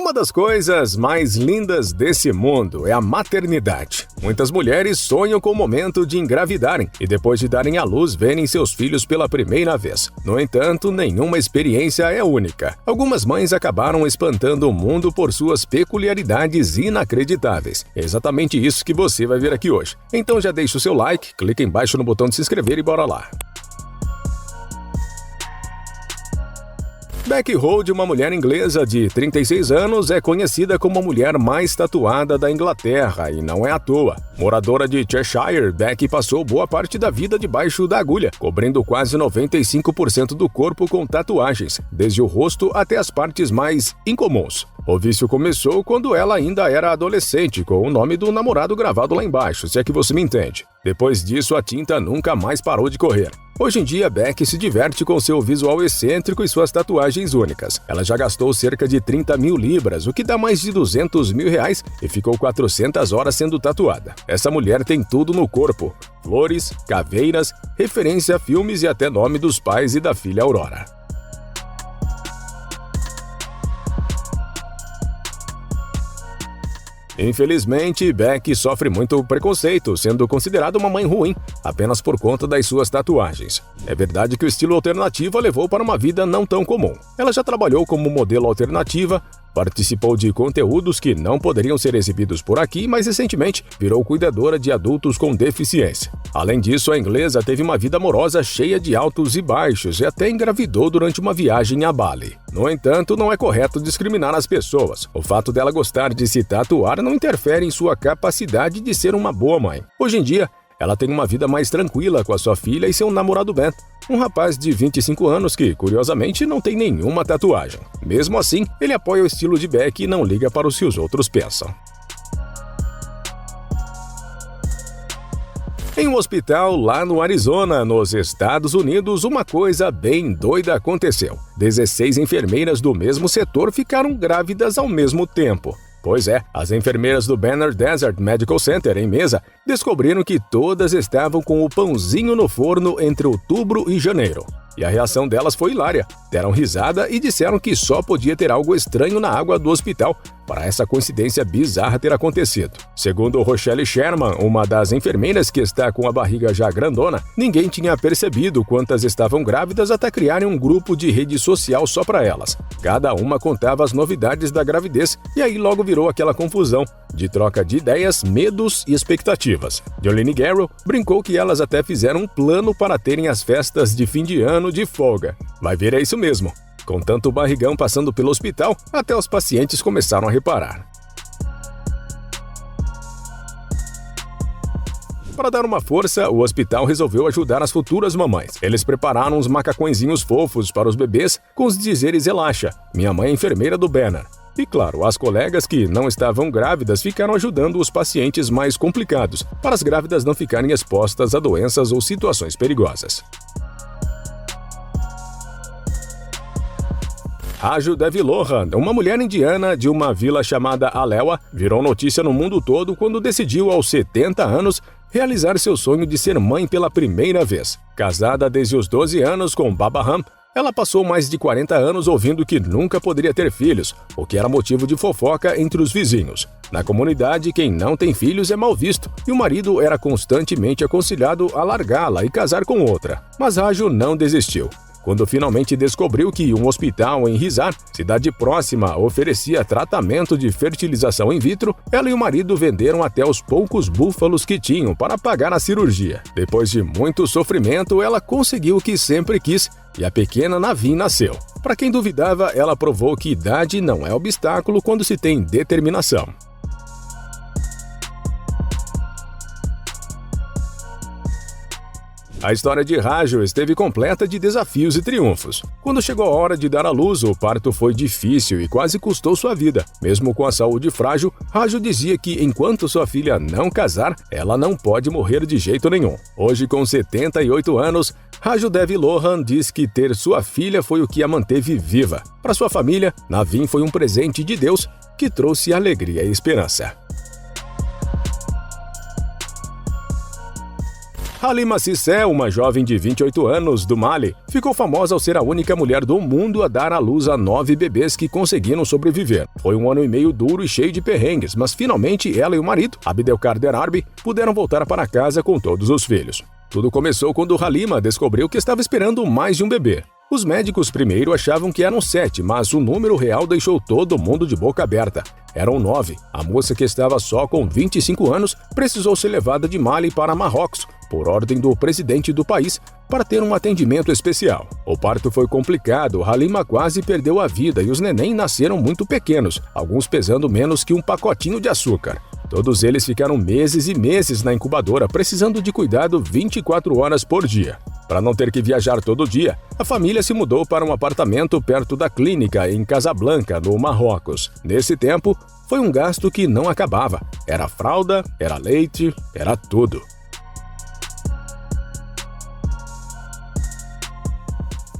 Uma das coisas mais lindas desse mundo é a maternidade. Muitas mulheres sonham com o momento de engravidarem e depois de darem à luz verem seus filhos pela primeira vez. No entanto, nenhuma experiência é única. Algumas mães acabaram espantando o mundo por suas peculiaridades inacreditáveis. É exatamente isso que você vai ver aqui hoje. Então já deixa o seu like, clica embaixo no botão de se inscrever e bora lá. Becky Hold, uma mulher inglesa de 36 anos, é conhecida como a mulher mais tatuada da Inglaterra e não é à toa. Moradora de Cheshire, Becky passou boa parte da vida debaixo da agulha, cobrindo quase 95% do corpo com tatuagens, desde o rosto até as partes mais incomuns. O vício começou quando ela ainda era adolescente, com o nome do namorado gravado lá embaixo, se é que você me entende. Depois disso, a tinta nunca mais parou de correr. Hoje em dia, Becky se diverte com seu visual excêntrico e suas tatuagens únicas. Ela já gastou cerca de 30 mil libras, o que dá mais de 200 mil reais, e ficou 400 horas sendo tatuada. Essa mulher tem tudo no corpo: flores, caveiras, referência a filmes e até nome dos pais e da filha Aurora. Infelizmente, Becky sofre muito preconceito, sendo considerada uma mãe ruim, apenas por conta das suas tatuagens. É verdade que o estilo alternativo a levou para uma vida não tão comum. Ela já trabalhou como modelo alternativa, participou de conteúdos que não poderiam ser exibidos por aqui, mas recentemente virou cuidadora de adultos com deficiência. Além disso, a inglesa teve uma vida amorosa cheia de altos e baixos e até engravidou durante uma viagem a Bali. No entanto, não é correto discriminar as pessoas. O fato dela gostar de se tatuar não interfere em sua capacidade de ser uma boa mãe. Hoje em dia, ela tem uma vida mais tranquila com a sua filha e seu namorado Ben, um rapaz de 25 anos que, curiosamente, não tem nenhuma tatuagem. Mesmo assim, ele apoia o estilo de Becky e não liga para o que os outros pensam. Em um hospital lá no Arizona, nos Estados Unidos, uma coisa bem doida aconteceu. 16 enfermeiras do mesmo setor ficaram grávidas ao mesmo tempo. Pois é, as enfermeiras do Banner Desert Medical Center, em Mesa, descobriram que todas estavam com o pãozinho no forno entre outubro e janeiro. E a reação delas foi hilária. Deram risada e disseram que só podia ter algo estranho na água do hospital para essa coincidência bizarra ter acontecido. Segundo Rochelle Sherman, uma das enfermeiras que está com a barriga já grandona, ninguém tinha percebido quantas estavam grávidas até criarem um grupo de rede social só para elas. Cada uma contava as novidades da gravidez e aí logo virou aquela confusão de troca de ideias, medos e expectativas. Jolene Garrow brincou que elas até fizeram um plano para terem as festas de fim de ano de folga. Vai ver, é isso mesmo. Com tanto barrigão passando pelo hospital, até os pacientes começaram a reparar. Para dar uma força, o hospital resolveu ajudar as futuras mamães. Eles prepararam uns macacõezinhos fofos para os bebês com os dizeres "Relaxa, minha mãe é enfermeira do Banner". E claro, as colegas que não estavam grávidas ficaram ajudando os pacientes mais complicados, para as grávidas não ficarem expostas a doenças ou situações perigosas. Raju Devilohan, uma mulher indiana de uma vila chamada Alewa, virou notícia no mundo todo quando decidiu, aos 70 anos, realizar seu sonho de ser mãe pela primeira vez. Casada desde os 12 anos com Baba Ram, ela passou mais de 40 anos ouvindo que nunca poderia ter filhos, o que era motivo de fofoca entre os vizinhos. Na comunidade, quem não tem filhos é mal visto, e o marido era constantemente aconselhado a largá-la e casar com outra. Mas Raju não desistiu. Quando finalmente descobriu que um hospital em Hisar, cidade próxima, oferecia tratamento de fertilização in vitro, ela e o marido venderam até os poucos búfalos que tinham para pagar a cirurgia. Depois de muito sofrimento, ela conseguiu o que sempre quis e a pequena Navin nasceu. Para quem duvidava, ela provou que idade não é obstáculo quando se tem determinação. A história de Raju esteve completa de desafios e triunfos. Quando chegou a hora de dar à luz, o parto foi difícil e quase custou sua vida. Mesmo com a saúde frágil, Raju dizia que enquanto sua filha não casar, ela não pode morrer de jeito nenhum. Hoje, com 78 anos, Raju Devilohan diz que ter sua filha foi o que a manteve viva. Para sua família, Navin foi um presente de Deus que trouxe alegria e esperança. Halima Cissé, uma jovem de 28 anos do Mali, ficou famosa ao ser a única mulher do mundo a dar à luz a 9 bebês que conseguiram sobreviver. Foi um ano e meio duro e cheio de perrengues, mas finalmente ela e o marido, Abdelkar Derarbi, puderam voltar para casa com todos os filhos. Tudo começou quando Halima descobriu que estava esperando mais de um bebê. Os médicos primeiro achavam que eram 7, mas o número real deixou todo mundo de boca aberta. Eram 9. A moça, que estava só com 25 anos, precisou ser levada de Mali para Marrocos, por ordem do presidente do país, para ter um atendimento especial. O parto foi complicado, Halima quase perdeu a vida e os neném nasceram muito pequenos, alguns pesando menos que um pacotinho de açúcar. Todos eles ficaram meses e meses na incubadora, precisando de cuidado 24 horas por dia. Para não ter que viajar todo dia, a família se mudou para um apartamento perto da clínica em Casablanca, no Marrocos. Nesse tempo, foi um gasto que não acabava. Era fralda, era leite, era tudo.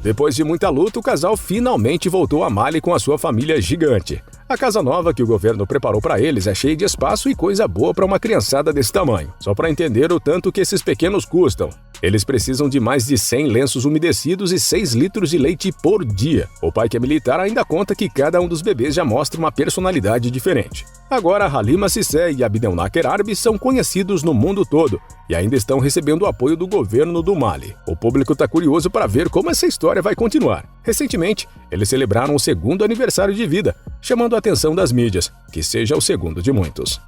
Depois de muita luta, o casal finalmente voltou a Mali com a sua família gigante. A casa nova que o governo preparou para eles é cheia de espaço e coisa boa para uma criançada desse tamanho. Só para entender o tanto que esses pequenos custam. Eles precisam de mais de 100 lenços umedecidos e 6 litros de leite por dia. O pai, que é militar, ainda conta que cada um dos bebês já mostra uma personalidade diferente. Agora, Halima Cissé e Abdelkar Derarbi são conhecidos no mundo todo e ainda estão recebendo o apoio do governo do Mali. O público está curioso para ver como essa história vai continuar. Recentemente, eles celebraram o 2º aniversário de vida, chamando a atenção das mídias, que seja o segundo de muitos.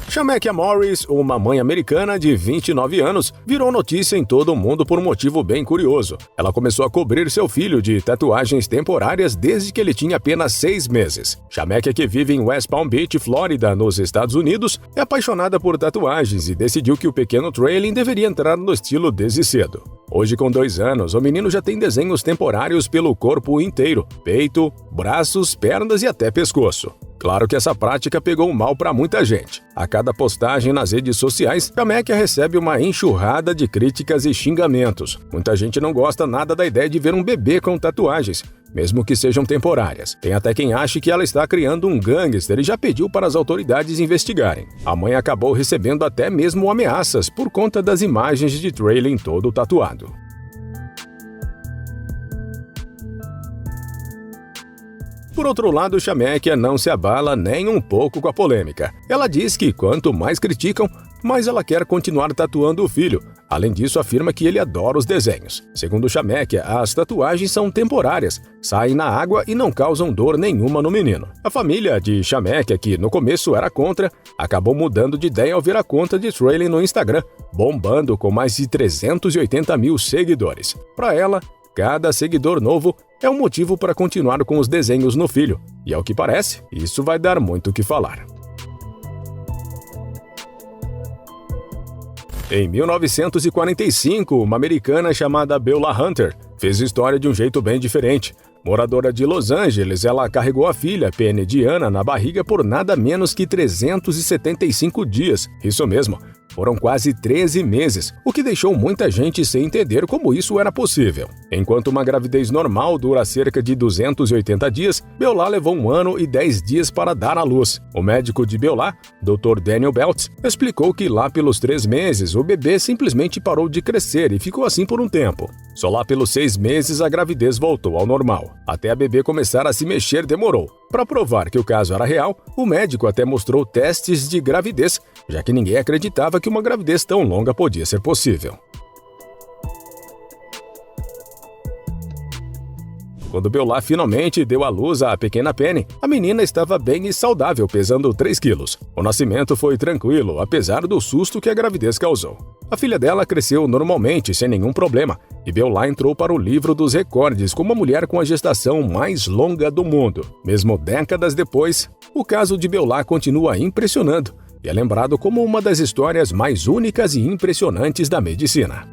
Shamekia Morris, uma mãe americana de 29 anos, virou notícia em todo o mundo por um motivo bem curioso. Ela começou a cobrir seu filho de tatuagens temporárias desde que ele tinha apenas 6 meses. Shamekia, que vive em West Palm Beach, Flórida, nos Estados Unidos, é apaixonada por tatuagens e decidiu que o pequeno Traylon deveria entrar no estilo desde cedo. Hoje, com 2 anos, o menino já tem desenhos temporários pelo corpo inteiro, peito, braços, pernas e até pescoço. Claro que essa prática pegou mal para muita gente. A cada postagem nas redes sociais, Shamekia recebe uma enxurrada de críticas e xingamentos. Muita gente não gosta nada da ideia de ver um bebê com tatuagens, mesmo que sejam temporárias. Tem até quem ache que ela está criando um gangster e já pediu para as autoridades investigarem. A mãe acabou recebendo até mesmo ameaças por conta das imagens de Traylon todo tatuado. Por outro lado, Shamekia não se abala nem um pouco com a polêmica. Ela diz que quanto mais criticam, mais ela quer continuar tatuando o filho. Além disso, afirma que ele adora os desenhos. Segundo Shamekia, as tatuagens são temporárias, saem na água e não causam dor nenhuma no menino. A família de Shamekia, que no começo era contra, acabou mudando de ideia ao ver a conta de Traylon no Instagram, bombando com mais de 380 mil seguidores. Para ela, cada seguidor novo é um motivo para continuar com os desenhos no filho. E ao que parece, isso vai dar muito o que falar. Em 1945, uma americana chamada Beulah Hunter fez história de um jeito bem diferente. Moradora de Los Angeles, ela carregou a filha, Penny Diana, na barriga por nada menos que 375 dias. Isso mesmo, foram quase 13 meses, o que deixou muita gente sem entender como isso era possível. Enquanto uma gravidez normal dura cerca de 280 dias, Beulah levou 1 ano e 10 dias para dar à luz. O médico de Beulah, Dr. Daniel Beltz, explicou que lá pelos 3 meses, o bebê simplesmente parou de crescer e ficou assim por um tempo. Só lá pelos 6 meses a gravidez voltou ao normal. Até a bebê começar a se mexer demorou. Para provar que o caso era real, o médico até mostrou testes de gravidez, já que ninguém acreditava que uma gravidez tão longa podia ser possível. Quando Beulah finalmente deu à luz à pequena Penny, a menina estava bem e saudável, pesando 3 quilos. O nascimento foi tranquilo, apesar do susto que a gravidez causou. A filha dela cresceu normalmente, sem nenhum problema, e Beulah entrou para o livro dos recordes como a mulher com a gestação mais longa do mundo. Mesmo décadas depois, o caso de Beulah continua impressionando e é lembrado como uma das histórias mais únicas e impressionantes da medicina.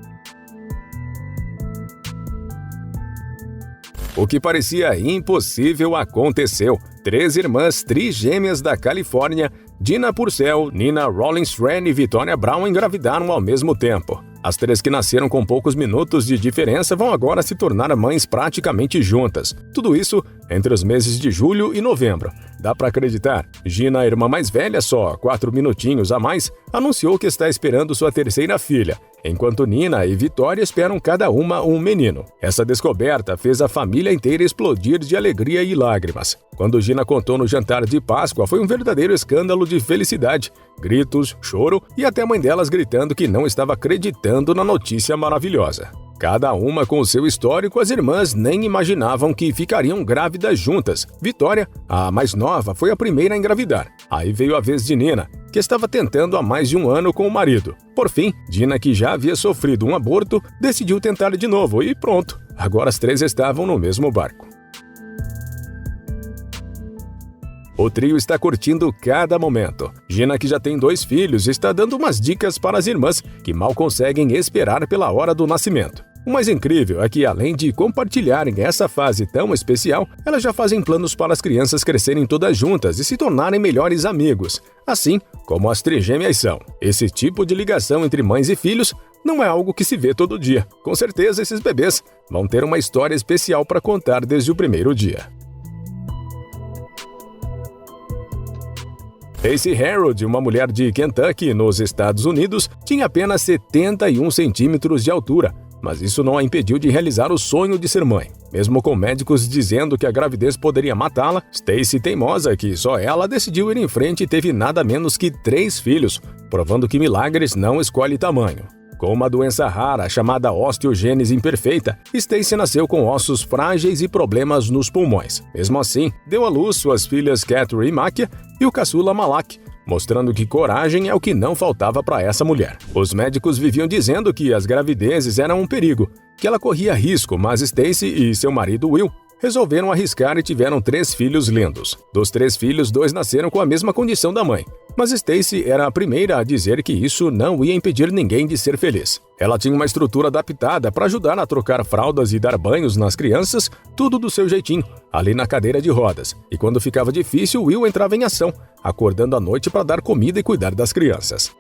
O que parecia impossível aconteceu. 3 irmãs trigêmeas da Califórnia, Dina Purcell, Nina Rollins-Tran e Victoria Brown, engravidaram ao mesmo tempo. As 3 que nasceram com poucos minutos de diferença vão agora se tornar mães praticamente juntas. Tudo isso entre os meses de julho e novembro. Dá pra acreditar? Gina, a irmã mais velha, só 4 minutinhos a mais, anunciou que está esperando sua terceira filha, enquanto Nina e Vitória esperam cada uma um menino. Essa descoberta fez a família inteira explodir de alegria e lágrimas. Quando Gina contou no jantar de Páscoa, foi um verdadeiro escândalo de felicidade. Gritos, choro e até a mãe delas gritando que não estava acreditando na notícia maravilhosa. Cada uma com o seu histórico, as irmãs nem imaginavam que ficariam grávidas juntas. Vitória, a mais nova, foi a primeira a engravidar. Aí veio a vez de Nina, que estava tentando há mais de um ano com o marido. Por fim, Dina, que já havia sofrido um aborto, decidiu tentar de novo e pronto. Agora as três estavam no mesmo barco. O trio está curtindo cada momento. Gina, que já tem 2 filhos, está dando umas dicas para as irmãs, que mal conseguem esperar pela hora do nascimento. O mais incrível é que, além de compartilharem essa fase tão especial, elas já fazem planos para as crianças crescerem todas juntas e se tornarem melhores amigos, assim como as trigêmeas são. Esse tipo de ligação entre mães e filhos não é algo que se vê todo dia. Com certeza, esses bebês vão ter uma história especial para contar desde o primeiro dia. Stacey Harrod, uma mulher de Kentucky, nos Estados Unidos, tinha apenas 71 centímetros de altura, mas isso não a impediu de realizar o sonho de ser mãe. Mesmo com médicos dizendo que a gravidez poderia matá-la, Stacey, teimosa que só ela, decidiu ir em frente e teve nada menos que 3 filhos, provando que milagres não escolhem tamanho. Com uma doença rara chamada osteogênese imperfeita, Stacey nasceu com ossos frágeis e problemas nos pulmões. Mesmo assim, deu à luz suas filhas Catherine e Makia e o caçula Malak, mostrando que coragem é o que não faltava para essa mulher. Os médicos viviam dizendo que as gravidezes eram um perigo, que ela corria risco, mas Stacey e seu marido Will resolveram arriscar e tiveram 3 filhos lindos. Dos 3 filhos, 2 nasceram com a mesma condição da mãe. Mas Stacey era a primeira a dizer que isso não ia impedir ninguém de ser feliz. Ela tinha uma estrutura adaptada para ajudar a trocar fraldas e dar banhos nas crianças, tudo do seu jeitinho, ali na cadeira de rodas. E quando ficava difícil, Will entrava em ação, acordando à noite para dar comida e cuidar das crianças.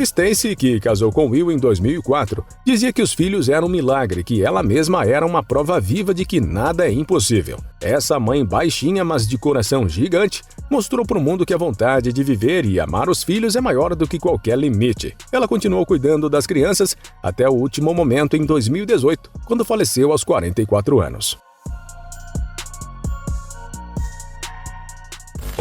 Stacey, que casou com Will em 2004, dizia que os filhos eram um milagre, que ela mesma era uma prova viva de que nada é impossível. Essa mãe baixinha, mas de coração gigante, mostrou para o mundo que a vontade de viver e amar os filhos é maior do que qualquer limite. Ela continuou cuidando das crianças até o último momento em 2018, quando faleceu aos 44 anos.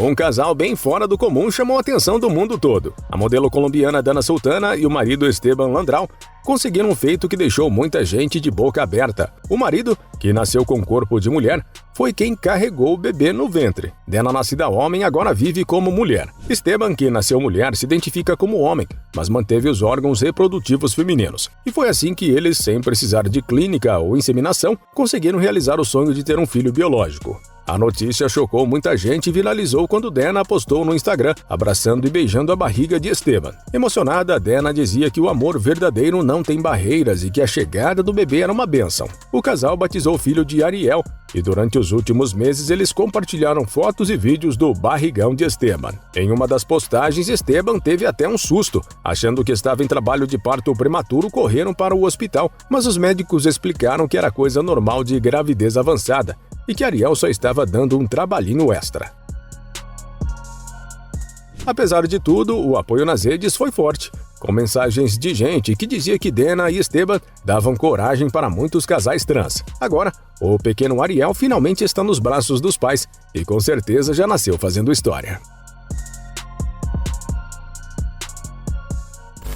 Um casal bem fora do comum chamou a atenção do mundo todo. A modelo colombiana Dana Sultana e o marido Esteban Landral conseguiram um feito que deixou muita gente de boca aberta. O marido, que nasceu com corpo de mulher, foi quem carregou o bebê no ventre. Dana, nascida homem, agora vive como mulher. Esteban, que nasceu mulher, se identifica como homem, mas manteve os órgãos reprodutivos femininos. E foi assim que eles, sem precisar de clínica ou inseminação, conseguiram realizar o sonho de ter um filho biológico. A notícia chocou muita gente e viralizou quando Dana postou no Instagram, abraçando e beijando a barriga de Esteban. Emocionada, Dana dizia que o amor verdadeiro não tem barreiras e que a chegada do bebê era uma bênção. O casal batizou o filho de Ariel e durante os últimos meses eles compartilharam fotos e vídeos do barrigão de Esteban. Em uma das postagens, Esteban teve até um susto. Achando que estava em trabalho de parto prematuro, correram para o hospital, mas os médicos explicaram que era coisa normal de gravidez avançada e que Ariel só estava dando um trabalhinho extra. Apesar de tudo, o apoio nas redes foi forte, com mensagens de gente que dizia que Dana e Esteban davam coragem para muitos casais trans. Agora, o pequeno Ariel finalmente está nos braços dos pais e com certeza já nasceu fazendo história.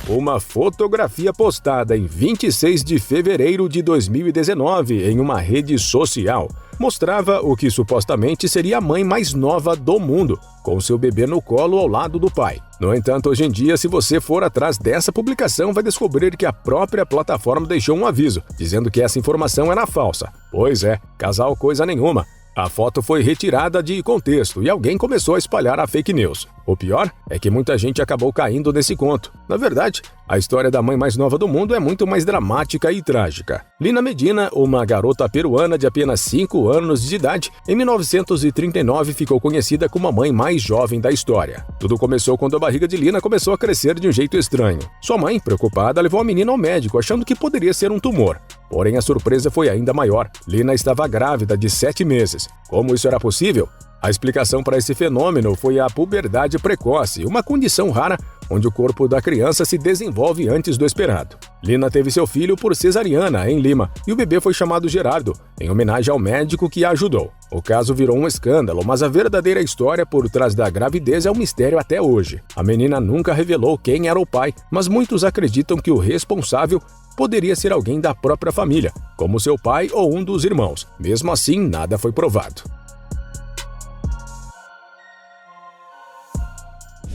Uma fotografia postada em 26 de fevereiro de 2019 em uma rede social mostrava o que supostamente seria a mãe mais nova do mundo, com seu bebê no colo ao lado do pai. No entanto, hoje em dia, se você for atrás dessa publicação, vai descobrir que a própria plataforma deixou um aviso, dizendo que essa informação era falsa. Pois é, casal coisa nenhuma. A foto foi retirada de contexto e alguém começou a espalhar a fake news. O pior é que muita gente acabou caindo nesse conto. Na verdade, a história da mãe mais nova do mundo é muito mais dramática e trágica. Lina Medina, uma garota peruana de apenas 5 anos de idade, em 1939 ficou conhecida como a mãe mais jovem da história. Tudo começou quando a barriga de Lina começou a crescer de um jeito estranho. Sua mãe, preocupada, levou a menina ao médico, achando que poderia ser um tumor. Porém, a surpresa foi ainda maior. Lina estava grávida de 7 meses. Como isso era possível? A explicação para esse fenômeno foi a puberdade precoce, uma condição rara onde o corpo da criança se desenvolve antes do esperado. Lina teve seu filho por cesariana, em Lima, e o bebê foi chamado Gerardo, em homenagem ao médico que a ajudou. O caso virou um escândalo, mas a verdadeira história por trás da gravidez é um mistério até hoje. A menina nunca revelou quem era o pai, mas muitos acreditam que o responsável poderia ser alguém da própria família, como seu pai ou um dos irmãos. Mesmo assim, nada foi provado.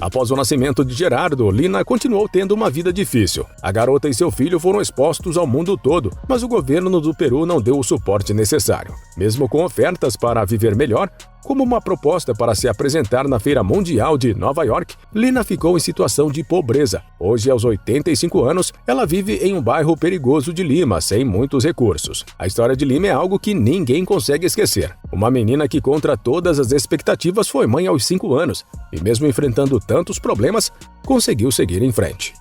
Após o nascimento de Gerardo, Lina continuou tendo uma vida difícil. A garota e seu filho foram expostos ao mundo todo, mas o governo do Peru não deu o suporte necessário. Mesmo com ofertas para viver melhor, como uma proposta para se apresentar na Feira Mundial de Nova York, Lina ficou em situação de pobreza. Hoje, aos 85 anos, ela vive em um bairro perigoso de Lima, sem muitos recursos. A história de Lima é algo que ninguém consegue esquecer. Uma menina que, contra todas as expectativas, foi mãe aos 5 anos e, mesmo enfrentando tantos problemas, conseguiu seguir em frente.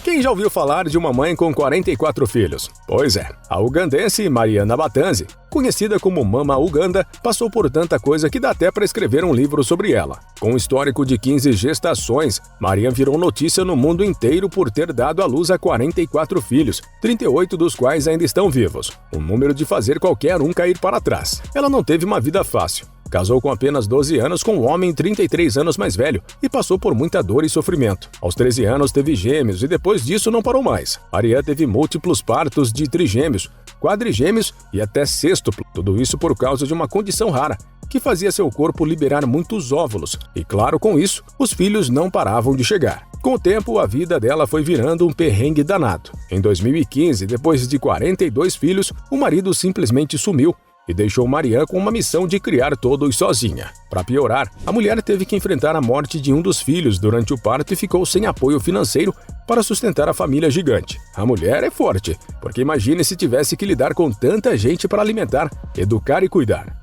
Quem já ouviu falar de uma mãe com 44 filhos? Pois é, a ugandense Mariana Batanzi, conhecida como Mama Uganda, passou por tanta coisa que dá até para escrever um livro sobre ela. Com um histórico de 15 gestações, Mariana virou notícia no mundo inteiro por ter dado à luz a 44 filhos, 38 dos quais ainda estão vivos. Um número de fazer qualquer um cair para trás. Ela não teve uma vida fácil. Casou com apenas 12 anos com um homem 33 anos mais velho e passou por muita dor e sofrimento. Aos 13 anos teve gêmeos e depois disso não parou mais. Mariana teve múltiplos partos de trigêmeos, quadrigêmeos e até sextuplo. Tudo isso por causa de uma condição rara, que fazia seu corpo liberar muitos óvulos. E claro, com isso, os filhos não paravam de chegar. Com o tempo, a vida dela foi virando um perrengue danado. Em 2015, depois de 42 filhos, o marido simplesmente sumiu e deixou Mariana com uma missão de criar todos sozinha. Para piorar, a mulher teve que enfrentar a morte de um dos filhos durante o parto e ficou sem apoio financeiro para sustentar a família gigante. A mulher é forte, porque imagine se tivesse que lidar com tanta gente para alimentar, educar e cuidar.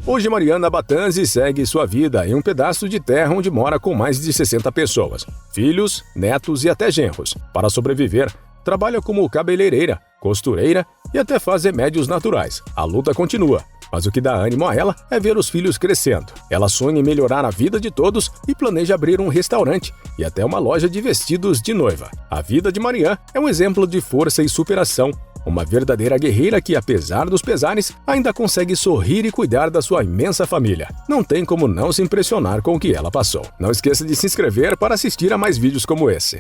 Hoje, Mariana Batanzi segue sua vida em um pedaço de terra onde mora com mais de 60 pessoas, filhos, netos e até genros. Para sobreviver, trabalha como cabeleireira, costureira e até faz remédios naturais. A luta continua, mas o que dá ânimo a ela é ver os filhos crescendo. Ela sonha em melhorar a vida de todos e planeja abrir um restaurante e até uma loja de vestidos de noiva. A vida de Mariana é um exemplo de força e superação. Uma verdadeira guerreira que, apesar dos pesares, ainda consegue sorrir e cuidar da sua imensa família. Não tem como não se impressionar com o que ela passou. Não esqueça de se inscrever para assistir a mais vídeos como esse.